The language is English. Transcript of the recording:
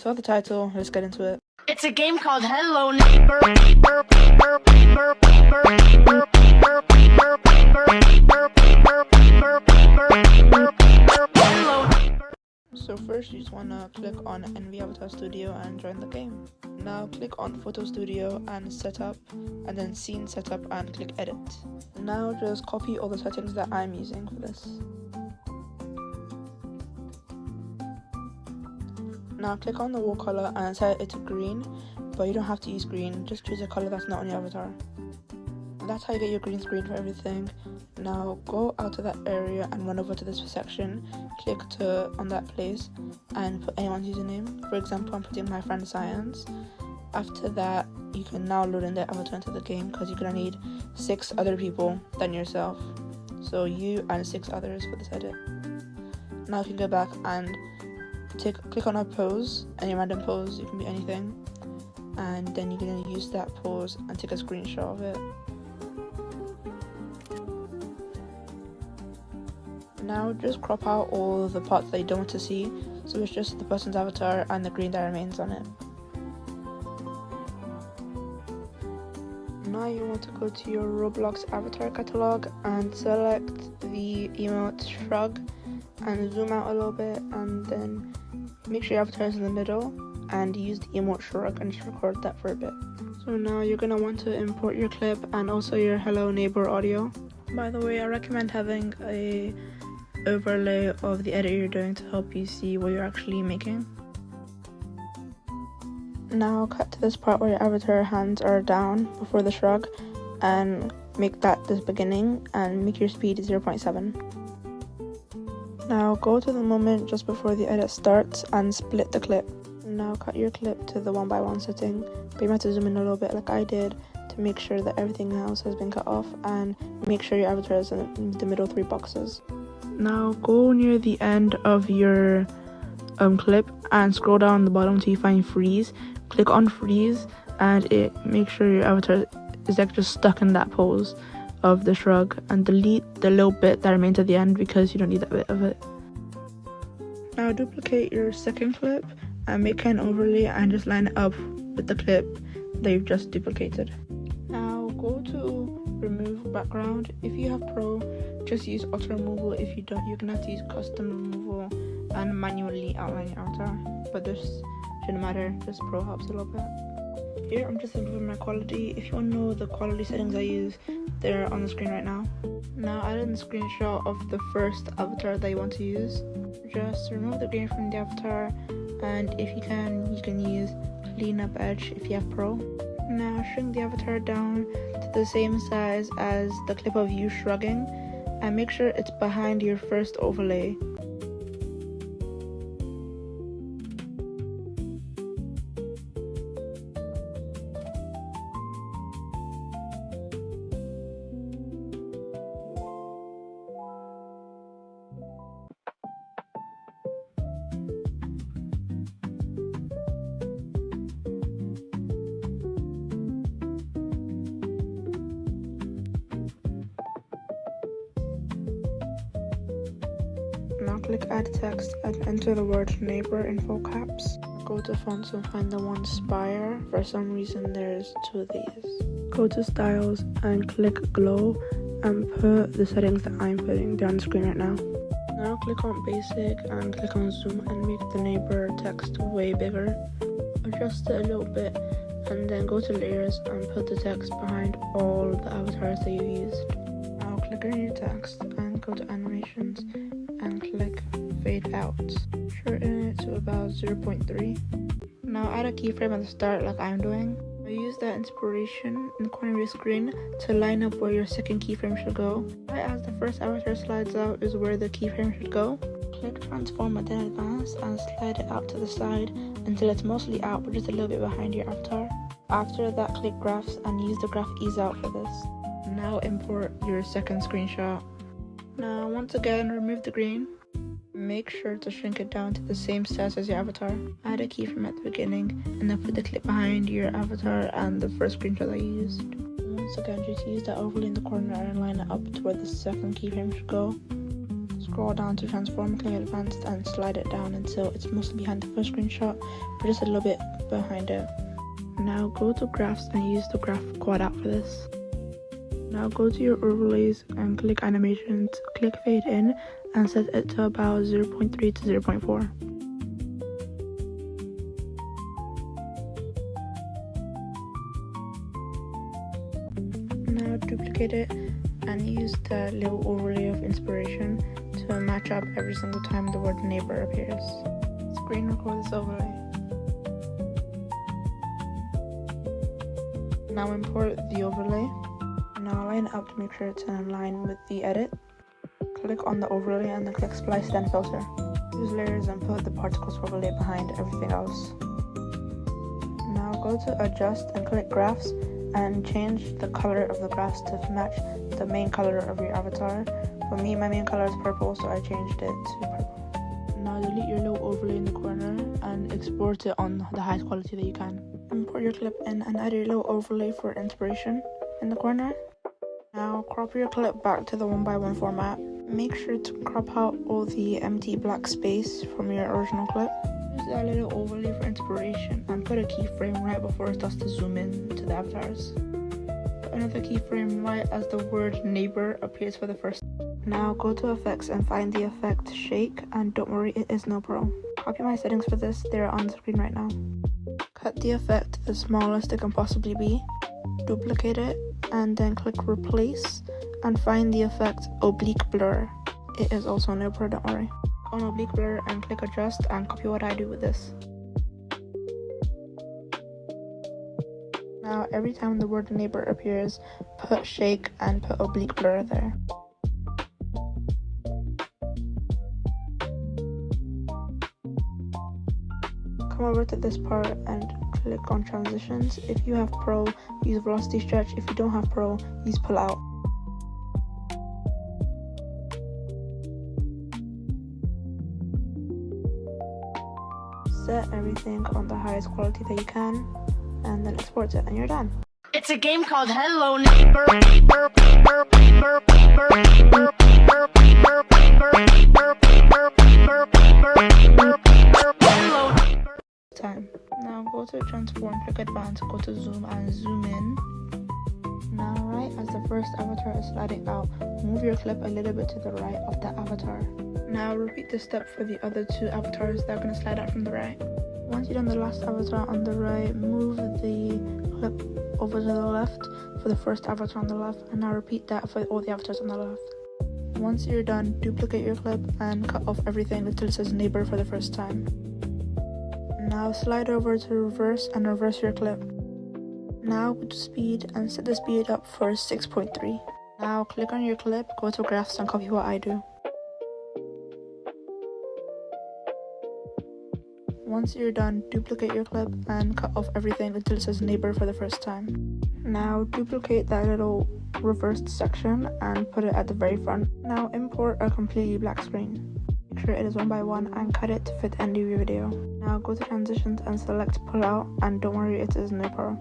saw the title, let's get into it. It's a game called Hello Neighbor. So first you just want to click on NV Avatar Studio and join the game. Now click on Photo Studio and Setup, and then Scene Setup and click Edit. Now just copy all the settings that I'm using for this. Now click on the wall color and set it to green, but you don't have to use green, just choose a color that's not on your avatar. That's how you get your green screen for everything. Now go out of that area and run over to this section, click on that place and put anyone's username. For example, I'm putting my friend Science. After that, you can now load in their avatar into the game because you're going to need 6 other people than yourself. So you and 6 others for this edit. Now you can go back and click on a pose, any random pose, it can be anything. And then you're going to use that pose and take a screenshot of it. Now just crop out all the parts that you don't want to see, so it's just the person's avatar and the green that remains on it. Now you want to go to your Roblox avatar catalog and select the emote shrug and zoom out a little bit, and then make sure your avatar is in the middle and use the emote shrug and just record that for a bit. So now you're going to want to import your clip and also your Hello Neighbor audio. By the way, I recommend having a overlay of the edit you're doing to help you see what you're actually making. Now cut to this part where your avatar hands are down before the shrug and make that the beginning and make your speed 0.7. Now go to the moment just before the edit starts and split the clip. Now cut your clip to the 1x1 setting, but you might have to zoom in a little bit like I did to make sure that everything else has been cut off, and make sure your avatar is in the middle 3 boxes. Now go near the end of your clip and scroll down the bottom till you find freeze. Click on freeze and make sure your avatar is like just stuck in that pose of the shrug, and delete the little bit that remains at the end because you don't need that bit of it. Now duplicate your second clip and make an overlay and just line it up with the clip that you've just duplicated. Now go to remove background. If you have pro, just use auto removal. If you don't, you're gonna have to use custom removal and manually outline your avatar, but this shouldn't matter, just pro helps a little bit. Here I'm just improving my quality. If you want to know the quality settings I use, they're on the screen right now. Now add in the screenshot of the first avatar that you want to use. Just remove the grain from the avatar, and if you can use clean up edge if you have pro. Now shrink the avatar down to the same size as the clip of you shrugging, and make sure it's behind your first overlay. Now click add text and enter the word neighbor in full caps. Go to fonts and find the one Spire. For some reason there's 2 of these. Go to styles and click glow and put the settings that I'm putting down the screen right now. Now click on basic and click on zoom and make the neighbor text way bigger. Adjust it a little bit and then go to layers and put the text behind all the avatars that you used. Now click on your text and go to animations and click fade out. Shorten it to about 0.3. Now add a keyframe at the start like I'm doing. Use that inspiration in the corner of your screen to line up where your second keyframe should go. Right as the first avatar slides out is where the keyframe should go. Click transform and then advance and slide it out to the side until it's mostly out but just a little bit behind your avatar. After that, click graphs and use the graph ease out for this. Now import your second screenshot. Now once again remove the green. Make sure to shrink it down to the same size as your avatar. Add a keyframe at the beginning and then put the clip behind your avatar and the first screenshot that you used. Once again, just use that overlay in the corner and line it up to where the second keyframe should go. scroll down to transform, click advanced and slide it down until it's mostly behind the first screenshot, or just a little bit behind it. Now go to graphs and use the graph quad out for this. Now go to your overlays and click animations, click fade in and set it to about 0.3 to 0.4. Now duplicate it and use the little overlay of inspiration to match up every single time the word neighbor appears. Screen record this overlay. Now import the overlay. Now line it up to make sure it's in line with the edit. Click on the overlay and then click splice then filter. Use layers and put the particles overlay behind everything else. Now go to adjust and click graphs and change the color of the graphs to match the main color of your avatar. For me, my main color is purple, so I changed it to purple. Now delete your little overlay in the corner and export it on the highest quality that you can. Import your clip in and add your little overlay for inspiration in the corner. Now crop your clip back to the 1x1 format. Make sure to crop out all the empty black space from your original clip. Use that little overlay for inspiration and put a keyframe right before it starts to zoom in to the avatars. Put another keyframe right as the word neighbor appears for the first time. Now go to effects and find the effect shake, and don't worry, it is no pro. Copy my settings for this, they're on the screen right now. Cut the effect to the smallest it can possibly be, duplicate it, and then click replace and find the effect oblique blur. It is also no pro, don't worry. On oblique blur and click adjust and copy what I do with this. Now every time the word neighbor appears, put shake and put oblique blur there. Come over to this part and click on transitions. If you have pro, use velocity stretch. If you don't have pro, use pull out. Set everything on the highest quality that you can and then export it and you're done. It's a game called Hello Neighbor. Time. Now go to transform, click advanced, go to zoom and zoom in. Now right as the first avatar is sliding out, move your clip a little bit to the right of the avatar. Now repeat this step for the other two avatars that are going to slide out from the right. Once you've done the last avatar on the right, move the clip over to the left for the first avatar on the left, and now repeat that for all the avatars on the left. Once you're done, duplicate your clip and cut off everything until it says neighbor for the first time. Now slide over to reverse and reverse your clip. Now go to speed and set the speed up for 6.3. Now click on your clip, go to graphs and copy what I do. Once you're done, duplicate your clip and cut off everything until it says neighbor for the first time. Now duplicate that little reversed section and put it at the very front. Now import a completely black screen. Make sure it is 1x1 and cut it to fit the end of your video. Now go to transitions and select pull out, and don't worry, it is no pro.